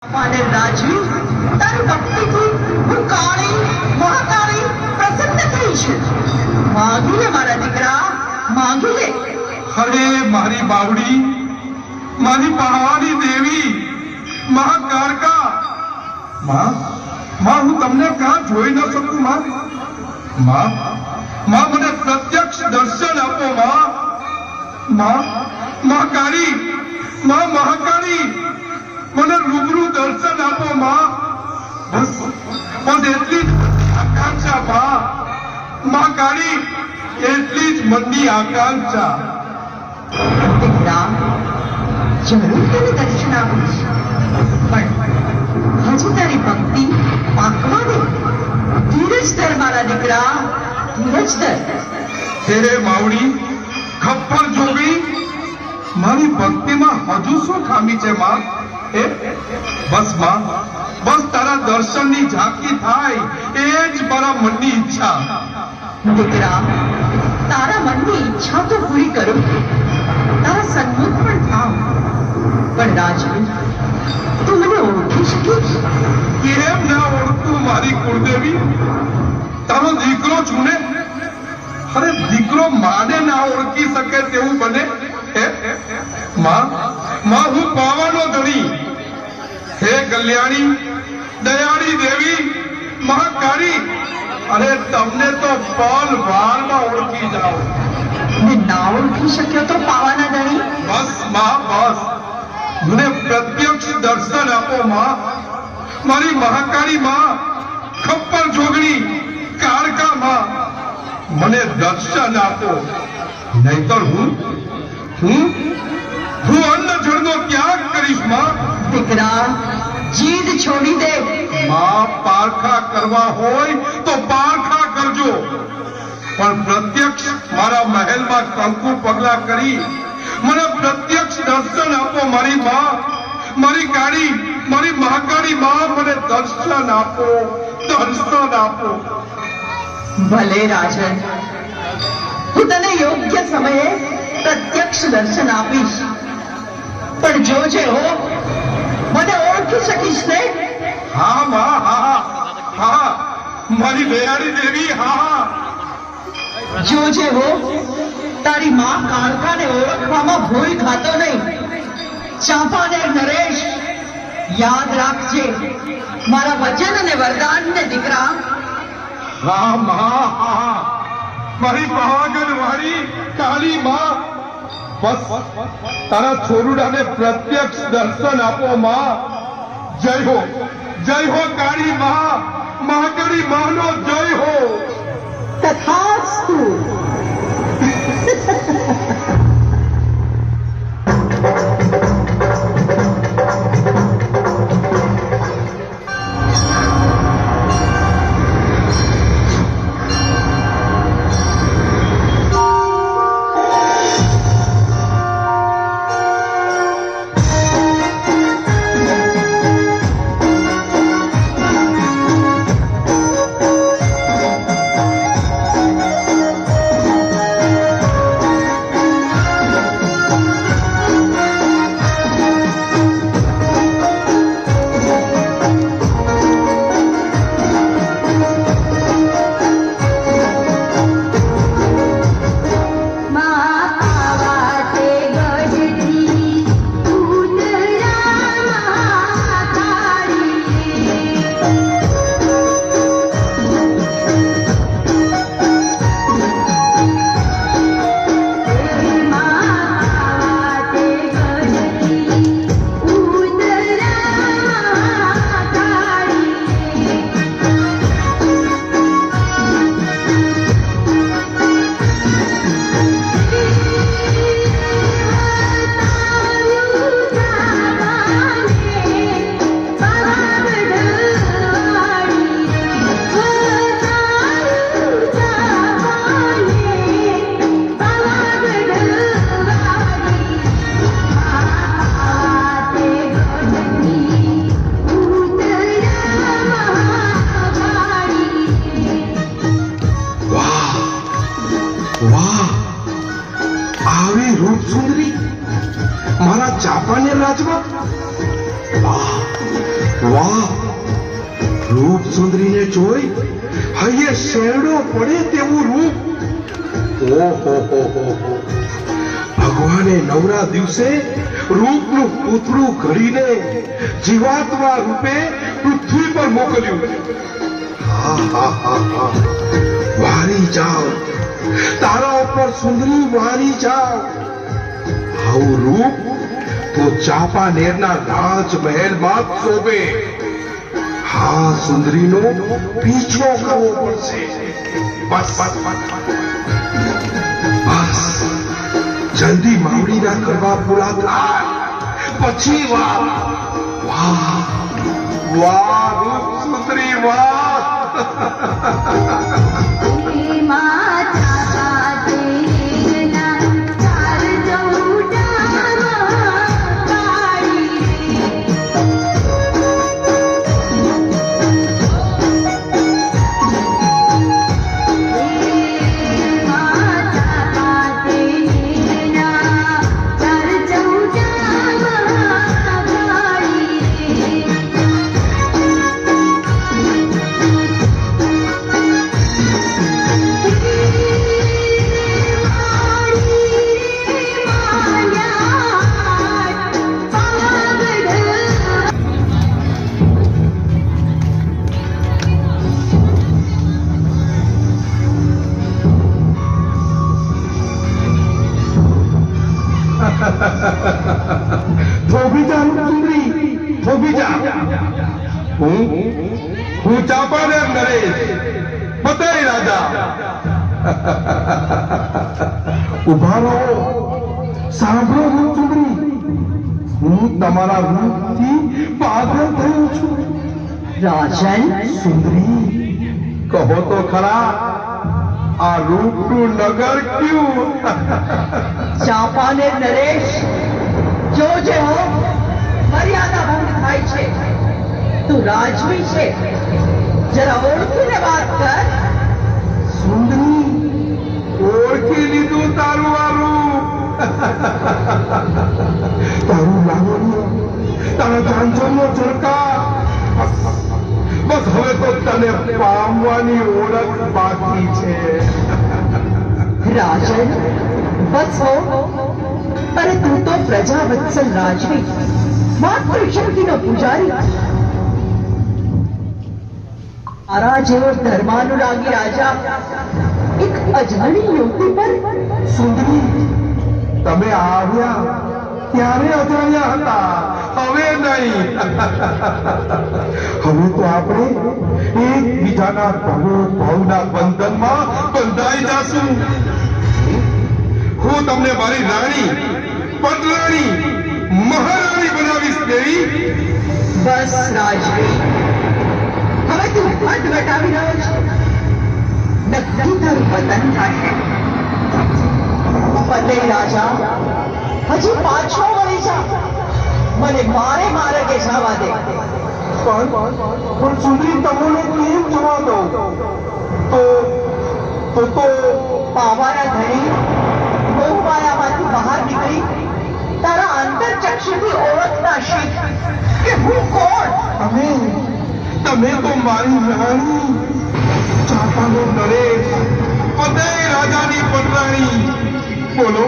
અને રાજવી તારી ભક્તિથી હું કાળી મહાકાળી પ્રસન્ન થઈ છું. માગી લે મારા દીકરા, માગી લે. અરે મારી બાવડી, મારી પાવાની દેવી, મહાકાળકા. માં, હું તમને ક્યાં જોઈ ન શકું? માં, મને પ્રત્યક્ષ દર્શન આપો. મહાકાળી, મહાકાળી, મને રૂબરૂ દર્શન આપો. બસ એટલી જ આકાંક્ષા. મહાકાળી, એટલી જ મનની આકાંક્ષા. દીકરા, જરૂર તને દર્શન આપીશ, પણ હજુ તારી ભક્તિ પાકવા દે. ધીરજ ધર મારા દીકરા, ધીરજ ધર. હે માવડી, ખપ્પર જોગી, મારી ભક્તિમાં હજુ શું ખામી છે? માં, બસ તારા દર્શનની ઝાંકી થાય એ જ મારા મનની ઈચ્છા. દીકરા, તારા મનની ઈચ્છા તો પૂરી કરું, તારા સન્મુખ પણ થાવ. પણ રાજવી, તું મને ઓળખી શકીશ? કેમ ના ઓળખું મારી કુળદેવી? તારો દીકરો છું ને. અરે દીકરો માને ના ઓળખી શકે તેવું બને? માં, હું પાવાનો ધણી. હે કલ્યાણી, દયાળી દેવી, મહાકાળી, અરે તમને તો પલ વારમાં ઓળખી જાઓ. ને ના ઓળખી શક્યો તો પાવાના ધણી? બસ, મને પ્રત્યક્ષ દર્શન આપો. મારી મહાકાળી માં, ખપ્પર જોગણી, કાળકા માં, મને દર્શન આપો. નહીતર હું અન્ન જળનો ત્યાગ કરીશ. દીકરા, જીદ છોડી દે. પારખા કરવા હોય તો પારખા કરજો, પણ પ્રત્યક્ષ મારા મહેલમાં કંકુ પગલા કરી મને પ્રત્યક્ષ દર્શન આપો. મારી માં, મારી કાળી, મારી મહાકાળી માં, મને દર્શન આપો. ભલે રાજન, હું તને યોગ્ય સમયે પ્રત્યક્ષ દર્શન આપીશ, પણ જોજે હો, મને ઓળખી શકીશ ને? હા, મારી દયાળી દેવી. જોજે હો, તારી માં કાળકાને ઓળખવામાં ભૂલ ખાતો નહીં. ચાંપાનેર નરેશ, યાદ રાખજે મારા વચન અને વરદાનને દીકરા. મારી પાવાગઢ વાળી કાળી માં, બસ તારા છોરુડાને પ્રત્યક્ષ દર્શન આપો. જય હો કાળી માં, મહાકાળી માનો જય હો. તથાસ્તુ. મારા ચાંપાનેર રાજમાં. વાહ, વાહ, રૂપ સુંદરીને જોઈ હૈયે શેરડો પડે તેવું રૂપ. ઓહો હો હો હો. ભગવાને નવરા દિવસે રૂપનું પૂતળું ઘડીને જીવાત્મા રૂપે પૃથ્વી પર મોકલ્યું. હા હા હા હા, વારી જાઓ, તારા ઉપર સુંદરી વારી જાઓ. આવું રૂપ તો ચાંપાનેરના રાજમહેલમાં જ શોભે. હા, સુંદરીનો પીછો કરવો પડશે. બસ બસ બસ બસ, જલ્દી માવડીના કરવા પૂરા થાય પછી વાહ વાહ વાહ, રૂપ સુંદરી વાહ. થોભી જા સુંદરી, થોભી જા. હું ચાંપાનેર નરેશ, બધાય રાજા. ઉભા રહો, સાંભળો રૂપ સુંદરી, હું તમારા રૂપથી પાગલ થયો છું. રાજન, સુંદરી, કહો તો ખરા, આ રૂપનું નગર ક્યું? ચાંપાનેર નરેશ, જોજે હો, મર્યાદા ભંગ થાય છે. તું રાજવી છે, જરા ઓળખીને વાત કર. સુંદરી, ઓળખી લીધું તારું આ રૂપ. તારું લાવણ્ય, તારા કાંચનનો ચળકાર. બસ હવે તો તને પામવાની ઓળખ બાકી છે. રાજન, બસ હો. અરે તું તો પ્રજા વત્સલ રાજવી, માતૃશક્તિનો પૂજારી. મારા જેવો ધર્માનુરાગી રાજા એક અજાણી યુવતી પર. સુંદરી, તમે આવ્યા ત્યારે અજાણ્યા હતા, હવે નહીં. હવે તો આપણે એકબીજાના ભવના બંધનમાં બંધાઈ જાશું. હું તમને મારી રાણી, પટરાણી, મહારાણી બનાવીશ દેવી. બસ રાજવી, હવે તું હદ વટાવી રહ્યો છે. નક્કી તારું પતન થશે. પતે રાજા, હજી પાછો વળી જા. મને મારે માર્ગે જવા દે. પણ સુંદરી, તમને કેમ જવા દો? તો પાવાના ધણી મોહમાયામાંથી બહાર નીકળી તારા અંતરચક્ષુથી ઓળખતા શીખ કે હું કોણ. તમે તો મારી રાણી, ચાંપાનો નરેશ, પતેય રાજાની પટરાણી. બોલો,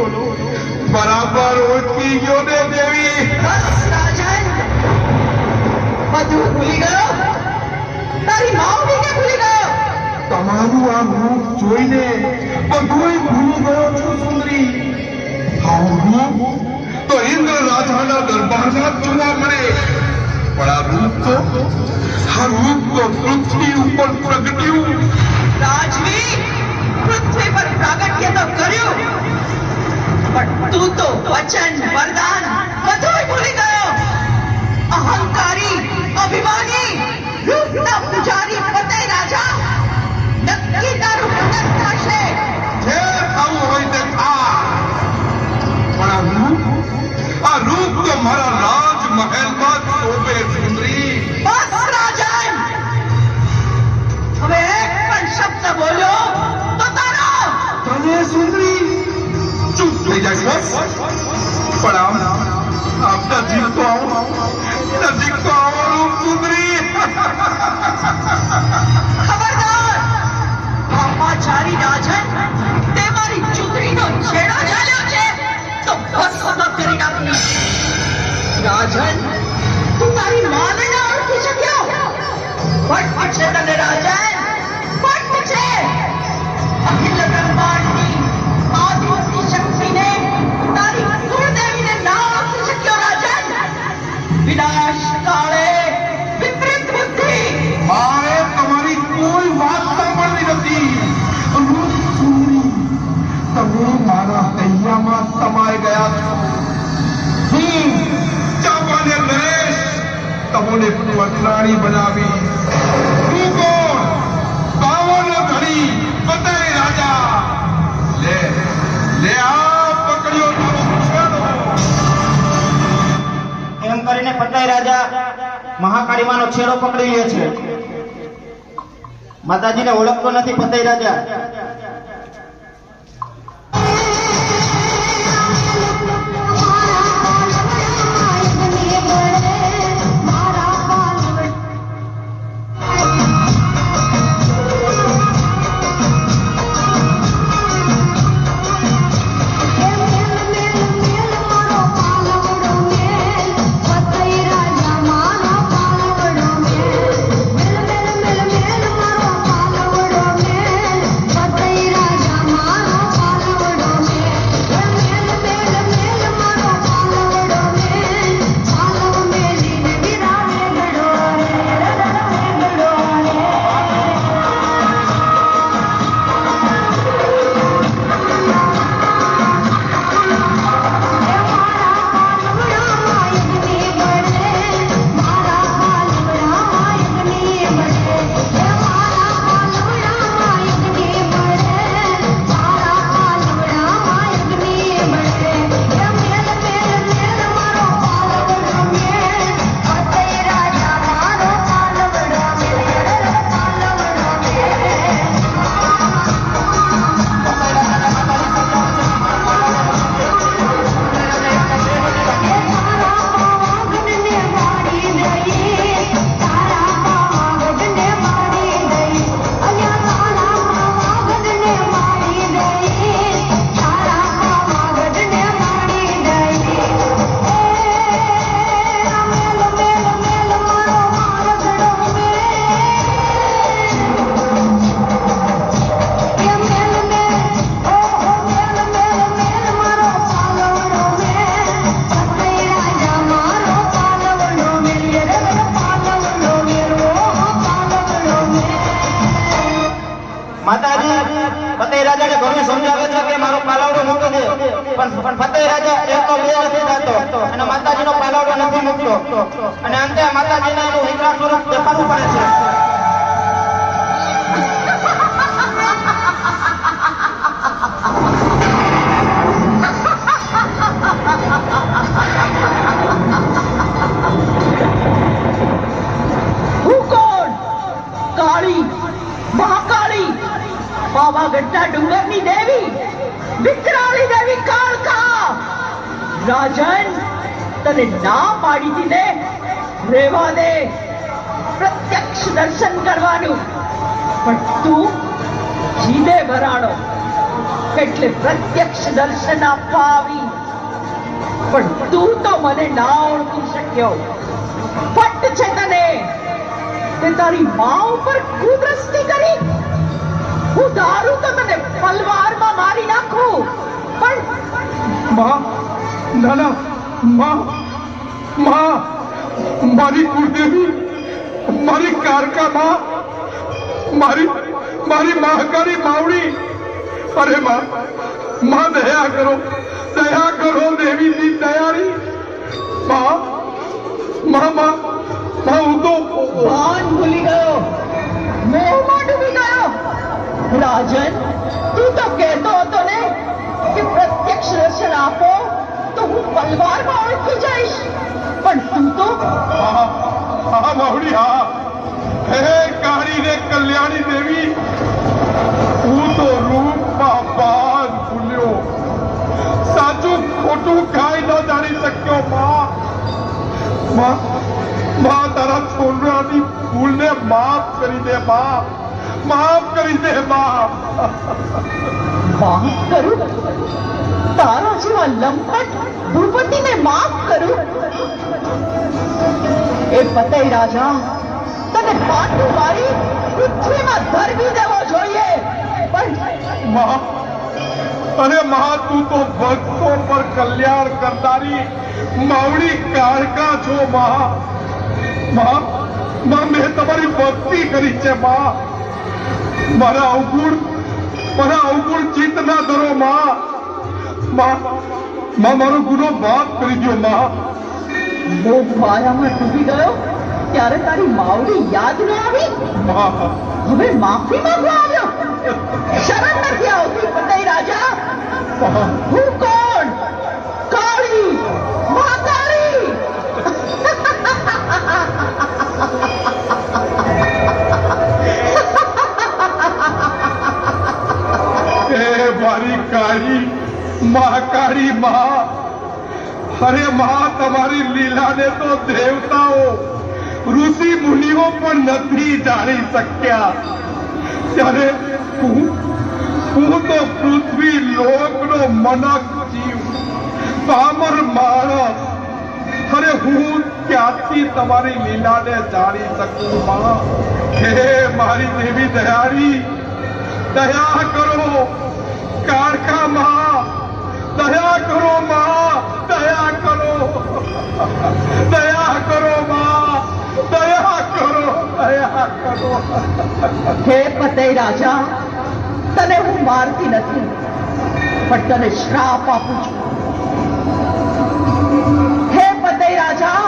બરાબર ઓળખી ગયો ને દેવી? બસ રાજન, બધું ભૂલી ગયો. તારી માવડીને ભૂલી ગયો. તમારું આ રૂપ જોઈને બધુંય ભૂલી ગયો છું સુંદરી. આવું રૂપ તો ઇન્દ્ર રાજાના દરબારમાં જ જોવા મળે. પણ આ રૂપ તો પૃથ્વી ઉપર પ્રગટ્યું. રાજવી, પૃથ્વી પર પ્રાગટ્ય તો કર્યું, પણ તું તો વચન વરદાન બધુંય ભૂલી ગયો. અહંકારી, અભિમાની, રૂપના પૂજારી પતે રાજા, નક્કી તારું પતન થશે. જે થવું હોય તે થા. પણ આ રૂપ તો મારા રાજમહેલમાં જ શોભે સુંદરી. બસ રાજન, હવે એક પણ શબ્દ બોલ્યો તો તારો. તને સુંદરી ચૂપ થઈ જાય બસ. પણ આમ નજીક તો આવો, નજીક તો આવો. ફટ છે તને રાજન, ફટ છે. અખિલ બ્રહ્માંડની આદિવસ્તુ શક્તિને તારી કુળદેવીને ના આપી શક્યો રાજન. વિનાશ કાળે વિપરીત બુદ્ધિ. મારે તમારી કોઈ વાત સાંભળવી નથી. તમે મારા હૈયામાં સમાઈ ગયા છો. ચાંપાને નરેશ તમને પટરાણી બનાવી. હું કોણ? બાવોનો ધણી બધાય રાજા. લે લે આ પકડ્યો તારો છેડો. એમ કરીને પટાઈ રાજા મહાકાળીમાનો છેડો પકડી લે છે. માતાજીને ઓળખતો નથી પટાઈ રાજા. ફતેહ રાજાને ઘણું સમજાવે છે કે મારો પાલવડો મૂકી દે, પણ ફતેહ રાજા એટલો બે નથી થતો અને માતાજીનો પાલવડો નથી મૂકતો અને અંતે માતાજીને એનું વિકરાળ સ્વરૂપ દેખાડવું પડે છે. હું કોણ? કાળી, મહાકાળી, પાવાગઢના ડુંગરની દેવી, વિકરાળી દેવી કાળકા. રાજન, તને ના પાડી હતી ને, રેવા દે પ્રત્યક્ષ દર્શન કરવાનું, પણ તું જીદે ભરાણો એટલે પ્રત્યક્ષ દર્શન આપવા આવી, પણ તું તો મને ના ઓળખી શક્યો. ફટ છે તને, તે તારી મા ઉપર કુદ્રષ્ટિ કરી. હું ધારું તો તને પલવારમાં મારી નાખું, પણ માં, ના ના, માં, માં, મારી કુળદેવી, મારી કારકા માં, મારી મહાકાળી માવડી. અરે માં, માં દયા કરો દેવીની દયાળી. માં, માં, માં, હું તો ભાન ભૂલી ગયો, મોહમાં ડૂબી ગયો. રાજન, તું તો કહેતો હતો ને કે પ્રત્યક્ષ દર્શન આપો તો હું પલવારમાં ઓળખી જઈશ, પણ તું તો હા માવડી, હા. હે કાળી ને કલ્યાણી દેવી, હું તો રૂપમાં ભાન ભૂલ્યો, સાચું ખોટું કાંઈ ન જાણી શક્યો. માં, તારા છોકરાની ભૂલને માફ કરી દે માં, માફ કરી દે માં. માફ કરું? તારા જેવા લંપટ ભૂપતિને માફ કરું? એ ફતેહ રાજા, તને પાટું મારી પૃથ્વીમાં ધરવી દેવો જોઈએ. પણ માં, અરે માં, તું તો ભક્તો પર કલ્યાણ કરનારી માવડી કાળકા છો માં. માં, મેં તમારી ભક્તિ કરી છે માં. મારા અવગુણ ચિત્ત ના ધરો માં. મારો ગુનો માફ કરી દો માં. મોહ માયામાં ડૂબી ગયો ત્યારે તારી માવડી યાદ ન આવી? હવે માફી માંગવા આવ્યો? શરમ નથી આવતી પતઈ રાજા? હું કોણ? કાળી, મહાકાળી. એ મારી કાળી મહાકાળી માં. અરે માં, તમારી લીલાને તો દેવતાઓ ઋષિ મુનિઓ પણ નથી જાણી શક્યા. ત્યારે હું તો પૃથ્વી લોકનો મનક જીવ, પામર માણસ. અરે હું ક્યાંથી તમારી લીલાને જાણી શકું માં? હે મારી દેવી દયાળી, દયા કરો કાળકા માં. દયા કરો માં, દયા કરો. દયા કરો માં, દયા કરો, દયા કરો. હે પતઈ રાજા, તને હું મારતી નથી, પણ તને શ્રાપ આપું છું. હે પતઈ રાજા,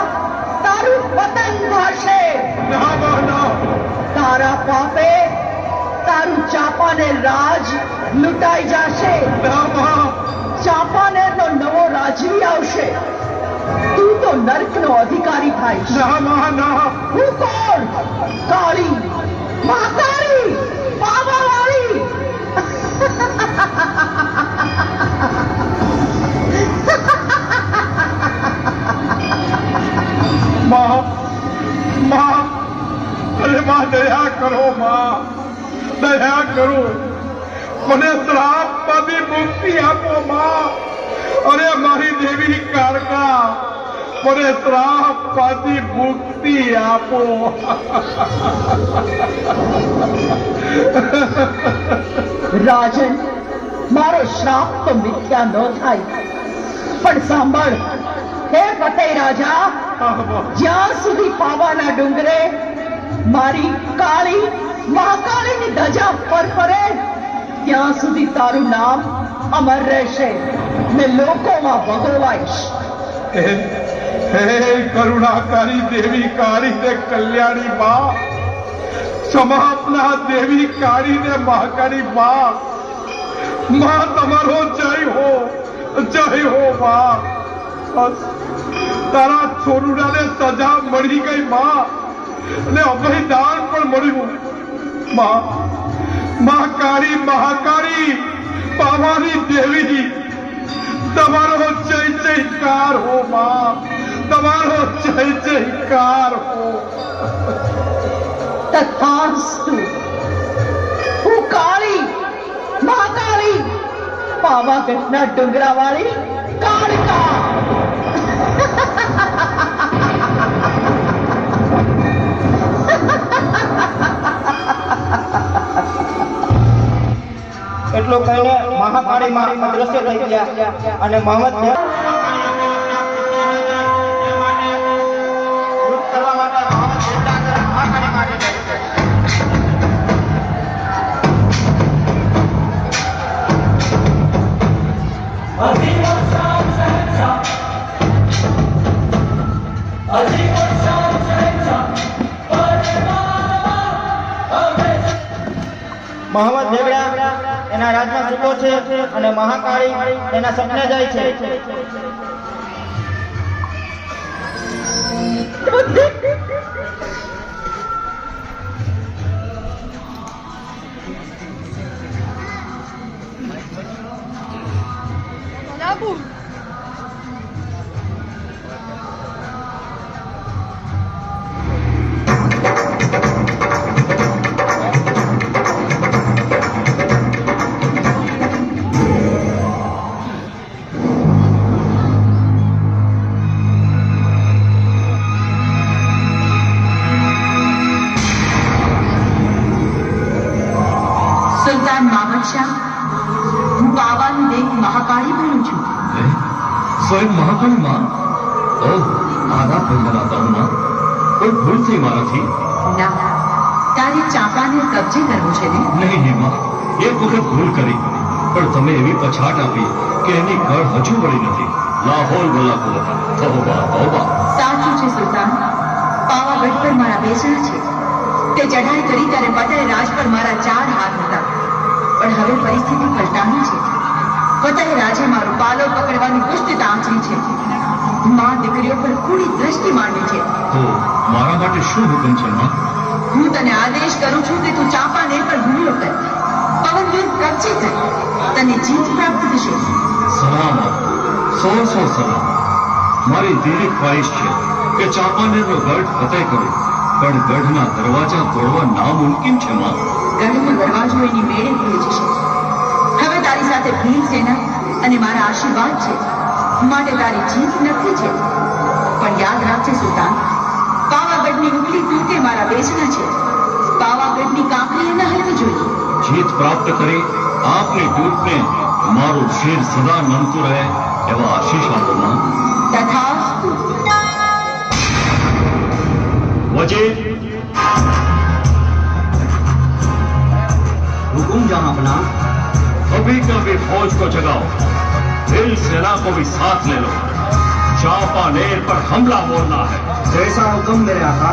તારું પતન થશે. ના માં, ના. તારા પાપે તારું ચાંપાનેર રાજ લૂંટાઈ જશે. ના માં. ચાંપાનેરનો નવો રાજવી આવશે. તું તો નર્કનો અધિકારી થાઈશ. ના માં, ના. હું કોણ? કાળી, મહાકાળી, પાવાવાળી. માં, અરે માં, દયા કરો માં, દયા કરો. મને શ્રાપમાંથી મુક્તિ આપો માં. અરે મારી દેવી કાળકા, મને શ્રાપમાંથી મુક્તિ આપો. રાજન, મારો શ્રાપ તો મિથ્યા ન થાય, પણ સાંભળ હે પતઈ રાજા, જ્યાં સુધી પાવાના ડુંગરે મારી કાળી મહાકાળીની ધજા ફરફરે ત્યાં સુધી તારું નામ અમર રહેશે ને લોકોમાં ભગવાઈશ. હે કરુણાકારી દેવી કાળી ને કલ્યાણી માં, ક્ષમાપના દેવી કાળી ને મહાકાળી માં. માં, તમારો જય હો, જય હો માં. તારા છોરુડાને સજા મળી ગઈ માં, અને અભયદાન પણ મળ્યું માં. મહાકાળી મહાકાળી પાવાની દેવી, તમારો જય જયકાર હો માં. તમારો જય જયકાર હો. તથાસ્તુ. હું કાળી મહાકાળી પાવાગઢના ડુંગરાવાળી કાળકા. એટલું કહીને મહાકાળી માં અદ્રશ્ય થઈ ગયા અને મોહમ્મદ કરવા માટે મહાકાળી માટે જાય છે. મોહમ્મદ બેગડા એના રાજમાં છૂટો છે અને મહાકાળી એના સપને જાય છે. શાહ, હું પાવાની દેવી મહાકાળી બોલું છું. સ્વયં મહાકાળી માં? ઓહ, આદા પંદના તરુમાં કોઈ ભૂલ થઈ મારાથી? ના, તારે ચાંપાને કબજે કરવું છે ને? નહીં નહીં માં, એક વખત ભૂલ કરી, પણ તમે એવી પછાટ આપી કે એની કળ હજુ વળી નથી. લાહોલ ગલા ખુલા. તૌબા તૌબા. સાચું છે સુલતાન, પાવાગઢ પર મારા બેસણા છે. તે ચઢાઈ કરી ત્યારે ફતેહ રાજ પર મારા 4 હાથ હતા, પણ હવે પરિસ્થિતિ પલટાણી છે. ફતેહ રાજે મારું પાલો પકડવાની પુષ્ટતા આંચરી છે. માં દીકરીઓ પર કુડી દ્રષ્ટિ માંડી છે. તો મારા માટે શું હુકમ છે માં? હું તને આદેશ કરું છું કે તું ચાંપાનેર પર હુમલો કર, પવનદુર્ગ કબજે કર, તને જીત પ્રાપ્ત થશે. સલામ આપો, 100 સલામ. મારી દિલી ખ્વાહિશ છે કે ચાંપાનેરનો ગઢ ફતેહ કરું, પણ ગઢના દરવાજા તોડવા નામુમકિન છે માં. ગઢનો દરવાજો એની મેળે ખુલી જશે. હવે તારી સાથે ભીલ સેના અને મારા આશીર્વાદ છે, માટે તારી જીત નક્કી છે. પણ યાદ રાખજે સુલતાન, પાવાગઢની ઉકલી તૂટે મારા બેસણા છે. પાવાગઢની કાંકરીએ ન હલવી જોઈએ. જીત પ્રાપ્ત કરી આપની દૂતને મારું શિર સદા નમતું રહે એવા આશીષ આપો માં. તથાસ્તુ. वजीर हुकुम जहां अपना। अभी का भी फौज को जगाओ, दिल सेना को भी साथ ले लो. चांपानेर पर हमला बोलना है. जैसा हुक्म मेरे आका।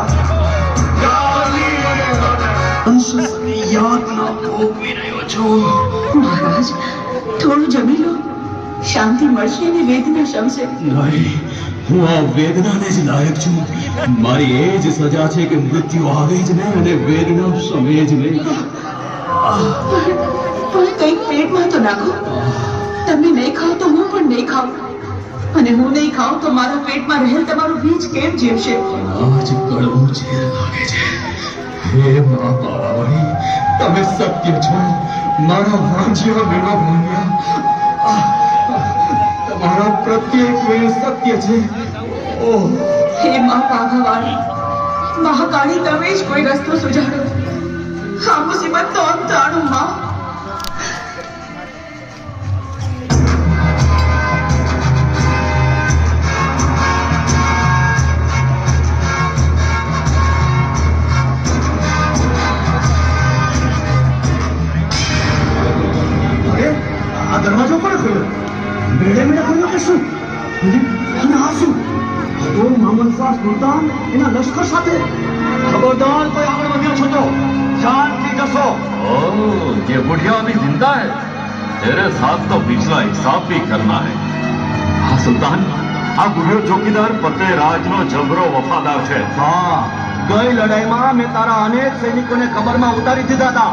યાતના ભોગવી રહ્યો છું. મહારાજ, થોડું જમી લો, શાંતિ મળશે અને વેદના શમશે. નહીં, હું આ વેદનાને જ લાયક છું. મારી એ જ સજા છે કે મૃત્યુ આવે જ નહીં અને વેદના શમે જ નહીં. પણ કંઈક પેટમાં તો નાખો. તમે નહીં ખાઓ તો હું પણ નહીં ખાઉં, અને હું નહીં ખાઉં તો મારા પેટમાં રહેલ તમારું બીજ કેમ જીવશે? આજ કડવું ઝેર લાગે છે. હે મા પાવાવડી, તમે સત્ય છો. મારા વાંજ્યા વિના ભાંગ્યા. તમારા પ્રત્યેક વેણ સત્ય છે. ઓહ, હે માં પાવાવાળી, મહાકાળી, તમે જ કોઈ રસ્તો સુજાડો. આ મુસીબત તો અંતાણું માં. આ દરવાજો કોણે ખોલ્યો? મેળે મેળે ખોલ્યો કે શું? અને આ શું? આ તો મામન શાહ સુલતાન એના લશ્કર સાથે. ખબરદાર, કોઈ આગળ વધ્યો છો તો શાંતિ જશો. ओह, ये बुढ़िया अभी जिंदा है. तेरे साथ तो पिछला हिसाब भी करना है. हाँ सुल्तान, આ બુઢિયો ચોકીદાર ફતેહ રાજનો જબરો વફાદાર છે. હા, ગઈ લડાઈમાં મેં તારા અનેક સૈનિકોને કબરમાં ઉતારી દીધા હતા.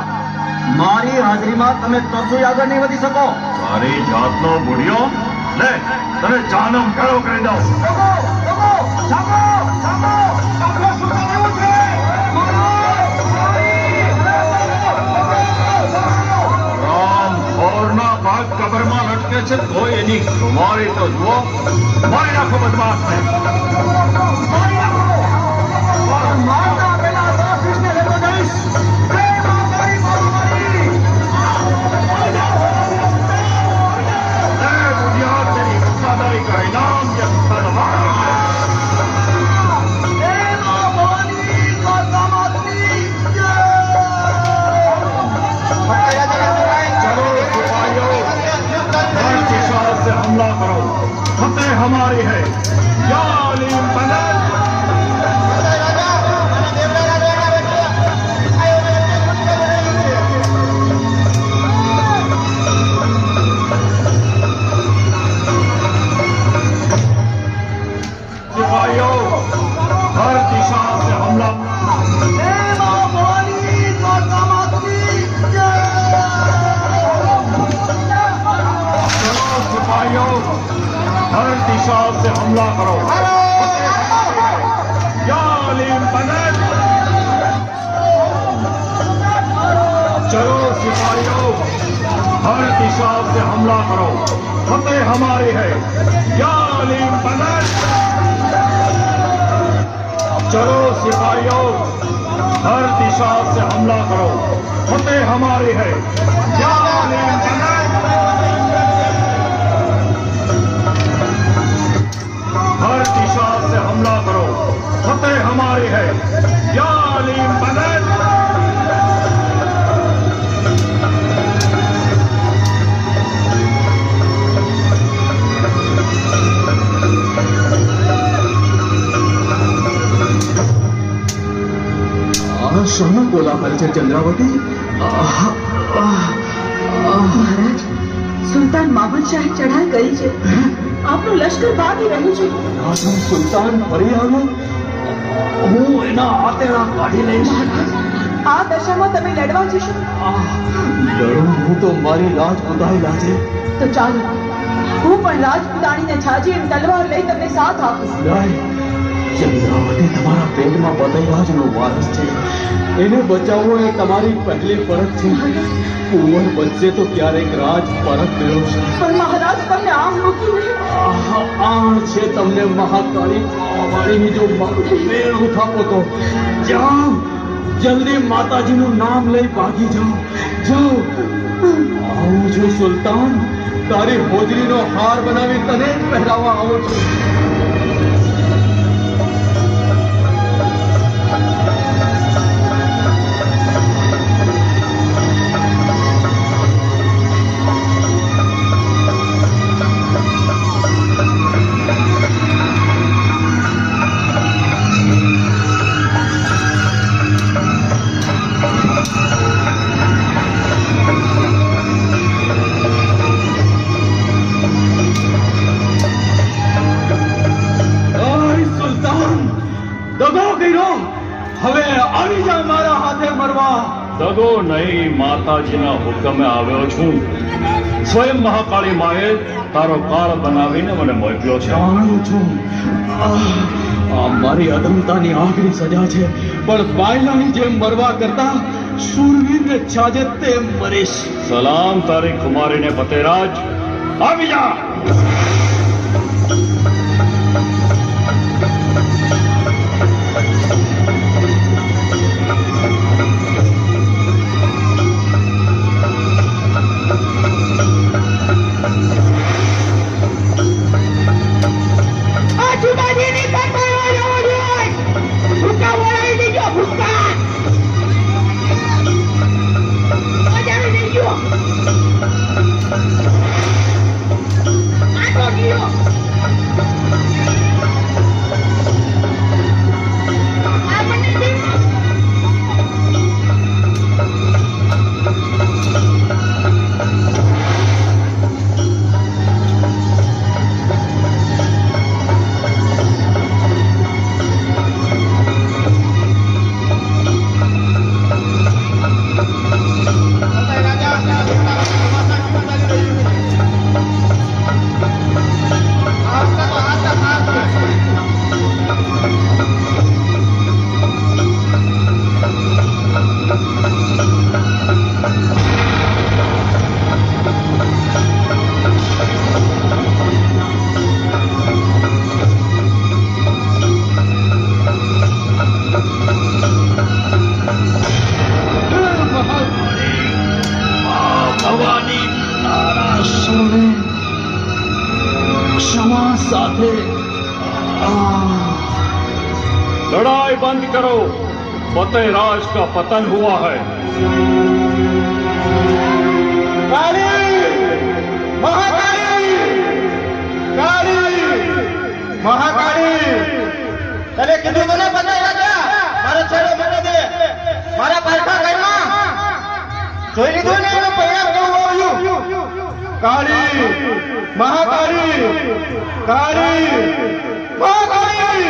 મારી હાજરીમાં તમે કશું આગળ નહીં વધી શકો. તારી જાતનો બુઢિયો, લે તને જાનમ કેળો કરી દઉં. રામ ખોરના ભાગ કબરમાં લટકે છે તો એની સુમારી તો જુઓ. મારી નાખો બદમાશને. મારતા પેલા આશીષને લેતો જઈશ. तेरी वफादारी का इनाम ये तलवार है. चलो सिपाहियों, हर दिशा से हमला करो. फतेह हमारी है. या अलीम बलद. सिपाहियों, हर दिशा से हमला. चलो सिपाहियों, हर दिशा से हमला करो. या अलीम बलद. चलो सिपाहियों, हर दिशा से हमला करो. फतेह हमारी है. या अलीम बलद. चलो सिपाहियों, हर दिशा से हमला करो, फतेह हमारी है। या अलीम बदद। हर दिशा से हमला करो, फतेह हमारी है। या अलीम बदद। શાનો કોલાહલ છે ચંદ્રાવતી? મહારાજ, સુલતાન મામદ શાહે ચઢાઈ કરી છે. આપનું લશ્કર ભાગી રહ્યું છે. રાજુ સુલતાન ફરી આવ્યો? હું એના આતેડા કાઢી લઈશ. આ દશામાં તમે લડવા જશો લડું હું તો મારી રાજપૂતાઈ લાજે. તો ચાલો, હું પણ રાજપૂતાણીને છાજી અને તલવાર લઈ તમને સાથ આપીશ. ચંદ્રાવતી તમારા પેટમાં પતૈયાજનો વારસ છે. એને બચાવવો એ તમારી પહેલી ફરજ છે. કુંવર બચશે તો ક્યારેક રાજ પરત મેળવશે. પણ મહારાજ, તમને આમ મૂકીને આણ છે તમને મહાકાળી વાળીની. જો મેળ ઉઠાવો તો જાઓ, જલ્દી માતાજીનું નામ લઈ ભાગી જાઓ. જાઓ. આવું છું સુલતાન, તારી હોજરીનો હાર બનાવી તને જ પહેરાવા આવું છું. હવે આવી જા મારા હાથે મરવા. દગો નહીં, માતાજીના હુકમે આવ્યો છું. સ્વયં મહાકાળી માએ તારો કાળ બનાવીને મને મોકલ્યો છે. જાણું છું આ મારી અધમતાની આખરી સજા છે, પણ બાયલાની જેમ મરવા કરતા શૂરવીરને છાજે તેમ મરીશ. સલામ તારી કુમારીને ફતેહરાજ. આવી જા. लड़ाई बंद करो, फतेहराज का पतन हुआ है। काली महाकाली, काली महाकाली, तने कीधुं तो नहीं फतेहराजा, मारो छेड़ो मने दे, मारा पारखा करमा જોઈ લીધું ને એનો પરિણામ કેવું આવ્યું. કાળી મહાકાળી, કાળી મહાકાળી,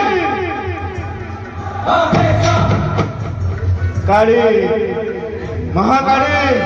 કાળી મહાકાળી,